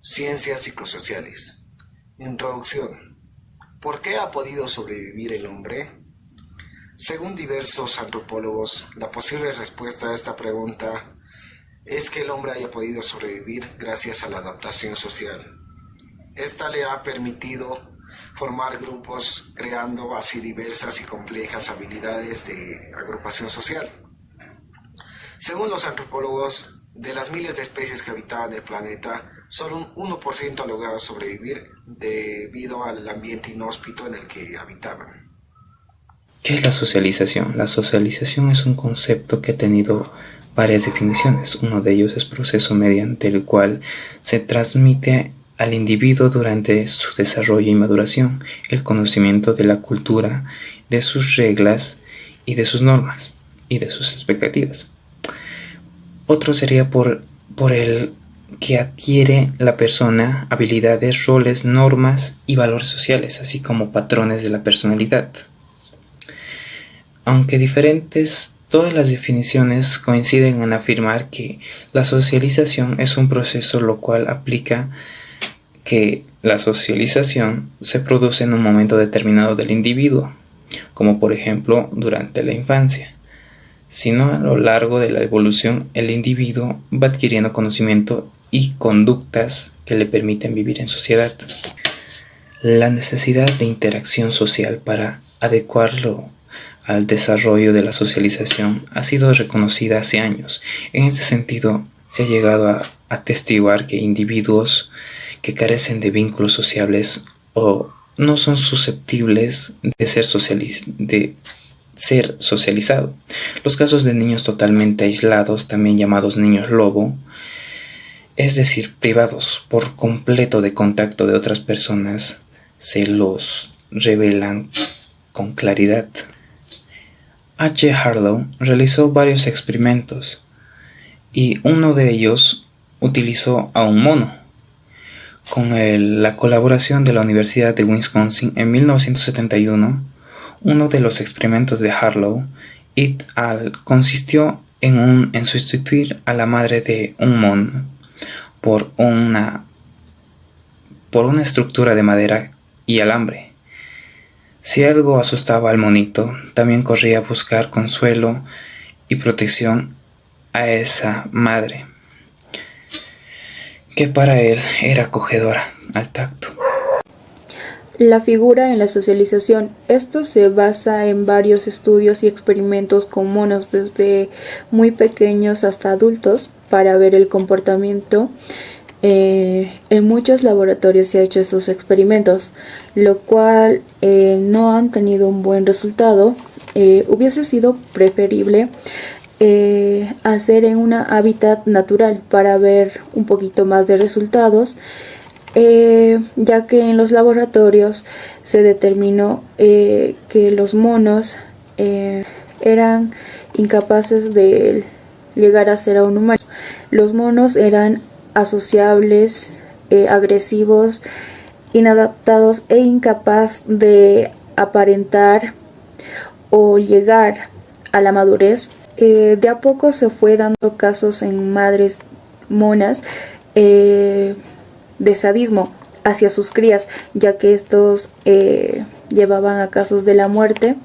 Ciencias psicosociales. Introducción. ¿Por qué ha podido sobrevivir el hombre? Según diversos antropólogos, la posible respuesta a esta pregunta es que el hombre haya podido sobrevivir gracias a la adaptación social. Esta le ha permitido formar grupos, creando así diversas y complejas habilidades de agrupación social. Según los antropólogos, de las miles de especies que habitaban el planeta, solo un 1% ha logrado sobrevivir debido al ambiente inhóspito en el que habitaban. ¿Qué es la socialización? La socialización es un concepto que ha tenido varias definiciones. Uno de ellos es proceso mediante el cual se transmite al individuo durante su desarrollo y maduración el conocimiento de la cultura, de sus reglas y de sus normas y de sus expectativas. Otro sería por el que adquiere la persona habilidades, roles, normas y valores sociales, así como patrones de la personalidad. Aunque diferentes, todas las definiciones coinciden en afirmar que la socialización es un proceso lo cual aplica que la socialización se produce en un momento determinado del individuo, como por ejemplo durante la infancia, sino a lo largo de la evolución el individuo va adquiriendo conocimiento y conductas que le permiten vivir en sociedad. La necesidad de interacción social para adecuarlo al desarrollo de la socialización ha sido reconocida hace años. En este sentido, se ha llegado a atestiguar que individuos que carecen de vínculos sociables o no son susceptibles de ser socializados. Los casos de niños totalmente aislados, también llamados niños lobo, es decir, privados por completo de contacto de otras personas, se los revelan con claridad. H. Harlow realizó varios experimentos y uno de ellos utilizó a un mono. Con la colaboración de la Universidad de Wisconsin en 1971, uno de los experimentos de Harlow et al. Consistió en sustituir a la madre de un mono por una estructura de madera y alambre. Si algo asustaba al monito, también corría a buscar consuelo y protección a esa madre, que para él era acogedora al tacto. La figura en la socialización. Esto se basa en varios estudios y experimentos con monos desde muy pequeños hasta adultos para ver el comportamiento. En muchos laboratorios se han hecho esos experimentos, lo cual no han tenido un buen resultado. Hubiese sido preferible hacer en un hábitat natural para ver un poquito más de resultados, ya que en los laboratorios se determinó que los monos eran incapaces de llegar a ser a un humano. Los monos eran asociables, agresivos, inadaptados e incapaz de aparentar o llegar a la madurez. De a poco se fue dando casos en madres monas de sadismo hacia sus crías, ya que estos llevaban a casos de la muerte.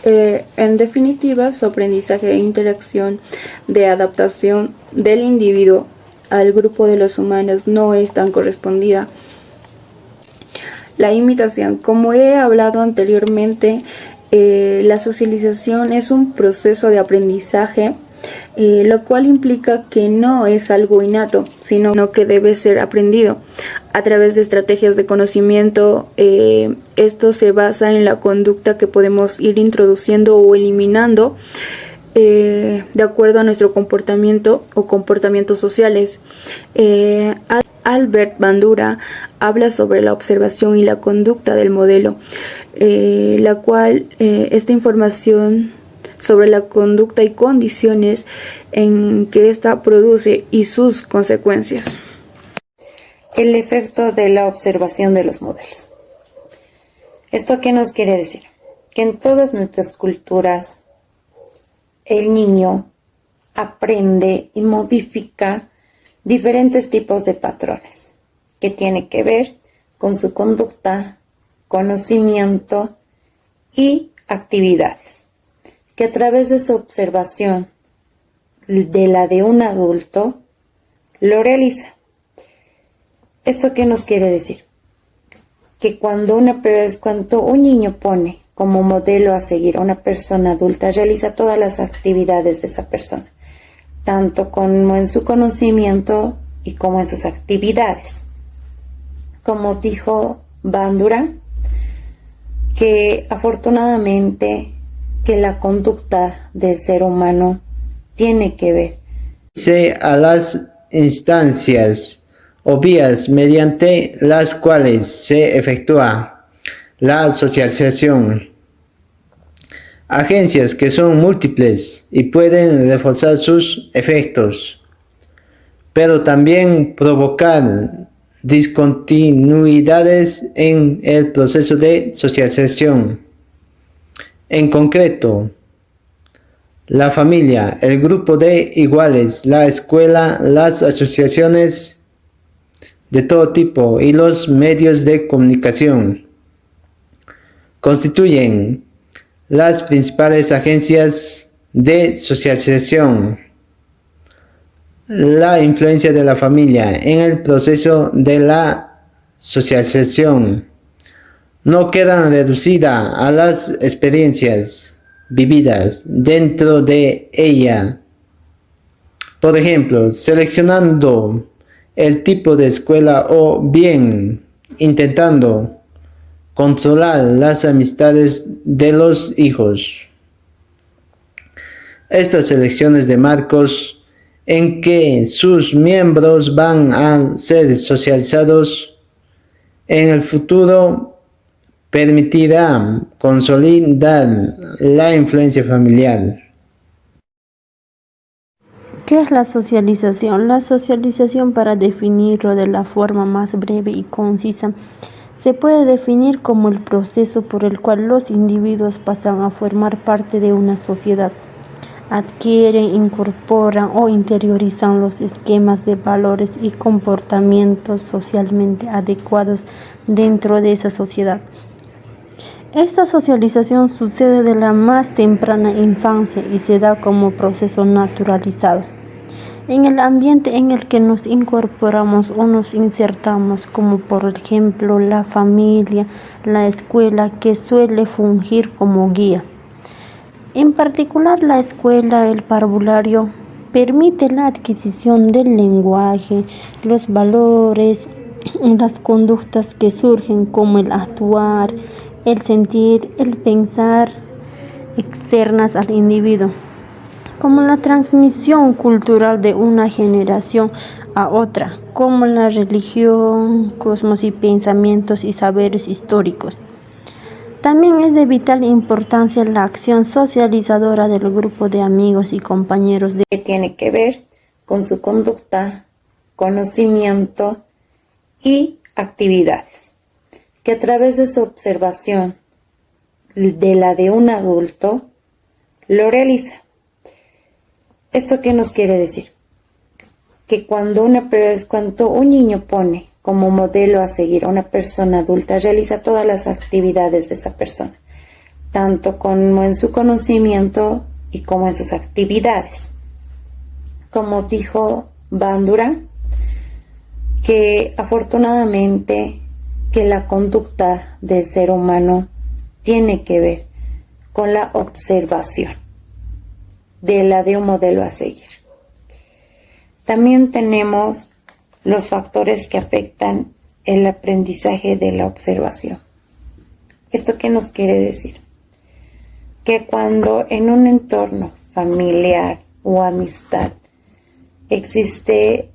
En definitiva, su aprendizaje e interacción de adaptación del individuo al grupo de los humanos no es tan correspondida. La imitación. Como he hablado anteriormente, la socialización es un proceso de aprendizaje, lo cual implica que no es algo innato, sino que debe ser aprendido a través de estrategias de conocimiento. Esto se basa en la conducta que podemos ir introduciendo o eliminando de acuerdo a nuestro comportamiento o comportamientos sociales. Albert Bandura habla sobre la observación y la conducta del modelo, la cual esta información sobre la conducta y condiciones en que ésta produce y sus consecuencias. El efecto de la observación de los modelos. ¿Esto qué nos quiere decir? Que en todas nuestras culturas el niño aprende y modifica diferentes tipos de patrones. que tiene que ver con su conducta, conocimiento y actividades, que a través de su observación de la de un adulto lo realiza. ¿Esto qué nos quiere decir? Que cuando un niño pone como modelo a seguir a una persona adulta, realiza todas las actividades de esa persona, tanto como en su conocimiento y como en sus actividades. Como dijo Bandura, que afortunadamente que la conducta del ser humano tiene que ver A las instancias o vías mediante las cuales se efectúa la socialización. Agencias que son múltiples y pueden reforzar sus efectos, pero también provocar discontinuidades en el proceso de socialización. En concreto, la familia, el grupo de iguales, la escuela, las asociaciones de todo tipo y los medios de comunicación constituyen las principales agencias de socialización. La influencia de la familia en el proceso de la socialización no queda reducida a las experiencias vividas dentro de ella. Por ejemplo, seleccionando el tipo de escuela o bien intentando controlar las amistades de los hijos. Estas elecciones de marcos en que sus miembros van a ser socializados en el futuro permitirá consolidar la influencia familiar. ¿Qué es la socialización? La socialización, para definirlo de la forma más breve y concisa, se puede definir como el proceso por el cual los individuos pasan a formar parte de una sociedad. Adquieren, incorporan o interiorizan los esquemas de valores y comportamientos socialmente adecuados dentro de esa sociedad. Esta socialización sucede de la más temprana infancia y se da como proceso naturalizado en el ambiente en el que nos incorporamos o nos insertamos, como por ejemplo la familia, la escuela, que suele fungir como guía. En particular, la escuela, el parvulario, permite la adquisición del lenguaje, los valores y las conductas que surgen, como el actuar, el sentir, el pensar, externas al individuo, como la transmisión cultural de una generación a otra, como la religión, cosmos y pensamientos y saberes históricos. También es de vital importancia la acción socializadora del grupo de amigos y compañeros que tiene que ver con su conducta, conocimiento y actividades, que a través de su observación de la de un adulto lo realiza. ¿Esto qué nos quiere decir? Que cuando un niño pone como modelo a seguir a una persona adulta, realiza todas las actividades de esa persona, tanto como en su conocimiento y como en sus actividades. Como dijo Bandura, que afortunadamente que la conducta del ser humano tiene que ver con la observación de la de un modelo a seguir. También tenemos los factores que afectan el aprendizaje de la observación. ¿Esto qué nos quiere decir? Que cuando en un entorno familiar o amistad existe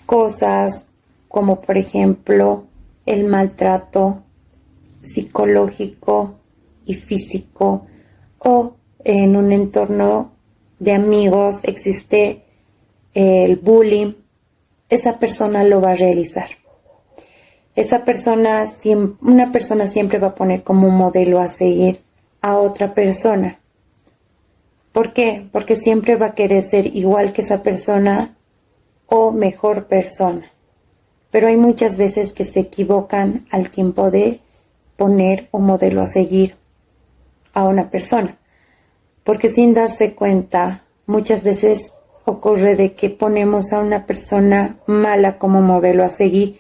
cosas como por ejemplo el maltrato psicológico y físico, o en un entorno de amigos existe el bullying, esa persona lo va a realizar. Una persona siempre va a poner como modelo a seguir a otra persona. ¿Por qué? Porque siempre va a querer ser igual que esa persona o mejor persona. pero hay muchas veces que se equivocan al tiempo de poner un modelo a seguir a una persona, porque sin darse cuenta muchas veces ocurre de que ponemos a una persona mala como modelo a seguir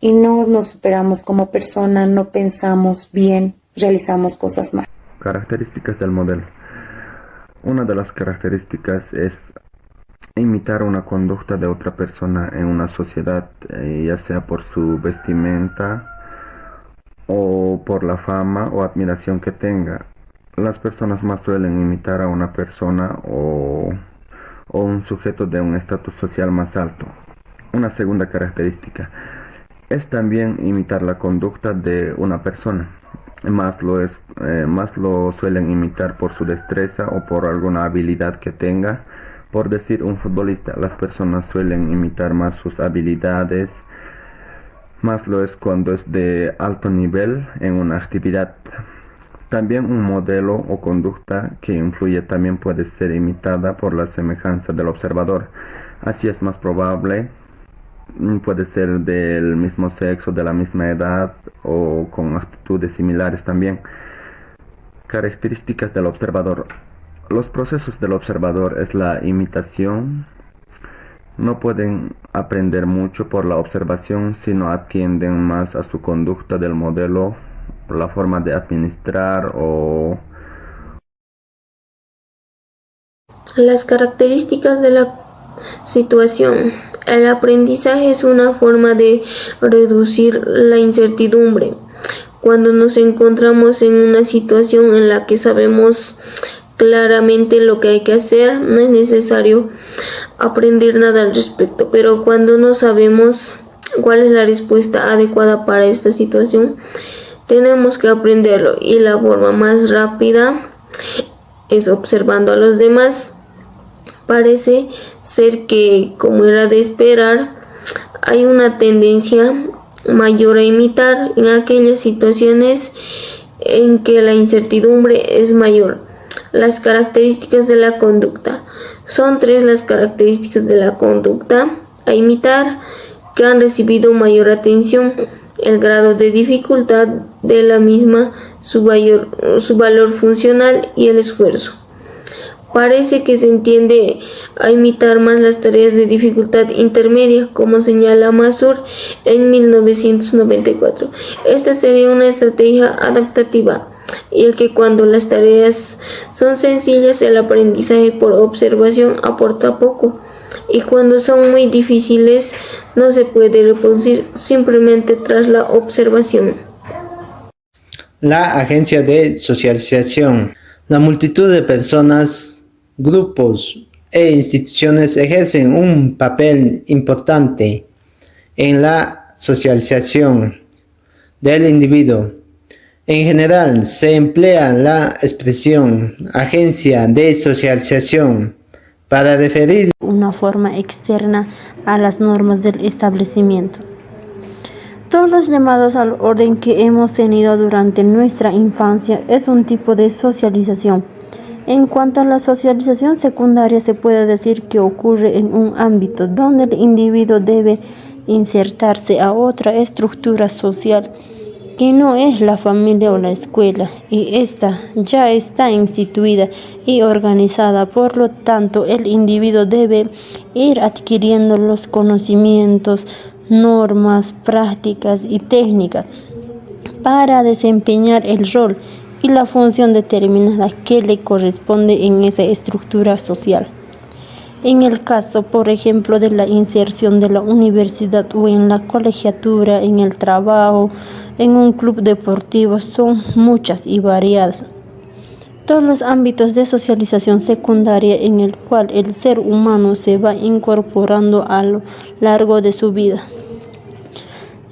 y no nos superamos como persona, no pensamos bien, realizamos cosas mal. Características del modelo. Una de las características es imitar una conducta de otra persona en una sociedad, ya sea por su vestimenta o por la fama o admiración que tenga. Las personas más suelen imitar a una persona o un sujeto de un estatus social más alto. Una segunda característica es también imitar la conducta de una persona. Más lo suelen imitar por su destreza o por alguna habilidad que tenga. Por decir, un futbolista, las personas suelen imitar más sus habilidades. Más lo es cuando es de alto nivel en una actividad. También un modelo o conducta que influye también puede ser imitada por la semejanza del observador. Así es más probable. Puede ser del mismo sexo, de la misma edad o con actitudes similares también. Características del observador. Los procesos del observador es la imitación. No pueden aprender mucho por la observación, sino atienden más a su conducta del modelo, la forma de administrar o... Las características de la situación. El aprendizaje es una forma de reducir la incertidumbre. Cuando nos encontramos en una situación en la que sabemos claramente lo que hay que hacer, no es necesario aprender nada al respecto, pero cuando no sabemos cuál es la respuesta adecuada para esta situación, tenemos que aprenderlo, y la forma más rápida es observando a los demás. Parece ser que, como era de esperar, hay una tendencia mayor a imitar en aquellas situaciones en que la incertidumbre es mayor. Las características de la conducta. Son 3 las características de la conducta a imitar que han recibido mayor atención: el grado de dificultad de la misma, su valor funcional y el esfuerzo. Parece que se entiende a imitar más las tareas de dificultad intermedia, como señala Masur en 1994. Esta sería una estrategia adaptativa, y que cuando las tareas son sencillas, el aprendizaje por observación aporta poco, y cuando son muy difíciles, no se puede reproducir simplemente tras la observación. La agencia de socialización. La multitud de personas, grupos e instituciones ejercen un papel importante en la socialización del individuo. En general, se emplea la expresión agencia de socialización para referir una forma externa a las normas del establecimiento. Todos los llamados al orden que hemos tenido durante nuestra infancia es un tipo de socialización. En cuanto a la socialización secundaria, se puede decir que ocurre en un ámbito donde el individuo debe insertarse a otra estructura social que no es la familia o la escuela, y esta ya está instituida y organizada. Por lo tanto, el individuo debe ir adquiriendo los conocimientos, normas, prácticas y técnicas para desempeñar el rol y la función determinada que le corresponde en esa estructura social. En el caso, por ejemplo, de la inserción de la universidad o en la colegiatura, en el trabajo, en un club deportivo, son muchas y variadas. Todos los ámbitos de socialización secundaria en el cual el ser humano se va incorporando a lo largo de su vida.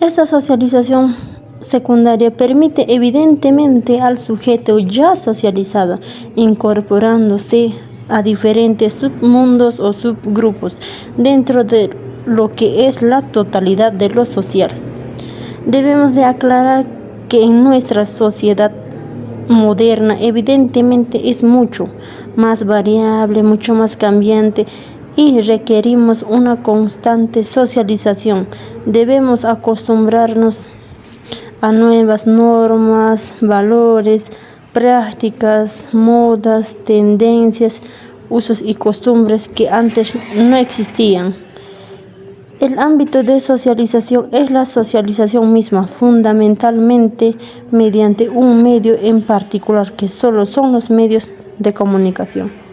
Esta socialización secundaria permite evidentemente al sujeto ya socializado incorporándose a diferentes submundos o subgrupos dentro de lo que es la totalidad de lo social. Debemos de aclarar que en nuestra sociedad moderna evidentemente es mucho más variable, mucho más cambiante y requerimos una constante socialización. Debemos acostumbrarnos a nuevas normas, valores, prácticas, modas, tendencias, usos y costumbres que antes no existían. El ámbito de socialización es la socialización misma, fundamentalmente mediante un medio en particular, que solo son los medios de comunicación.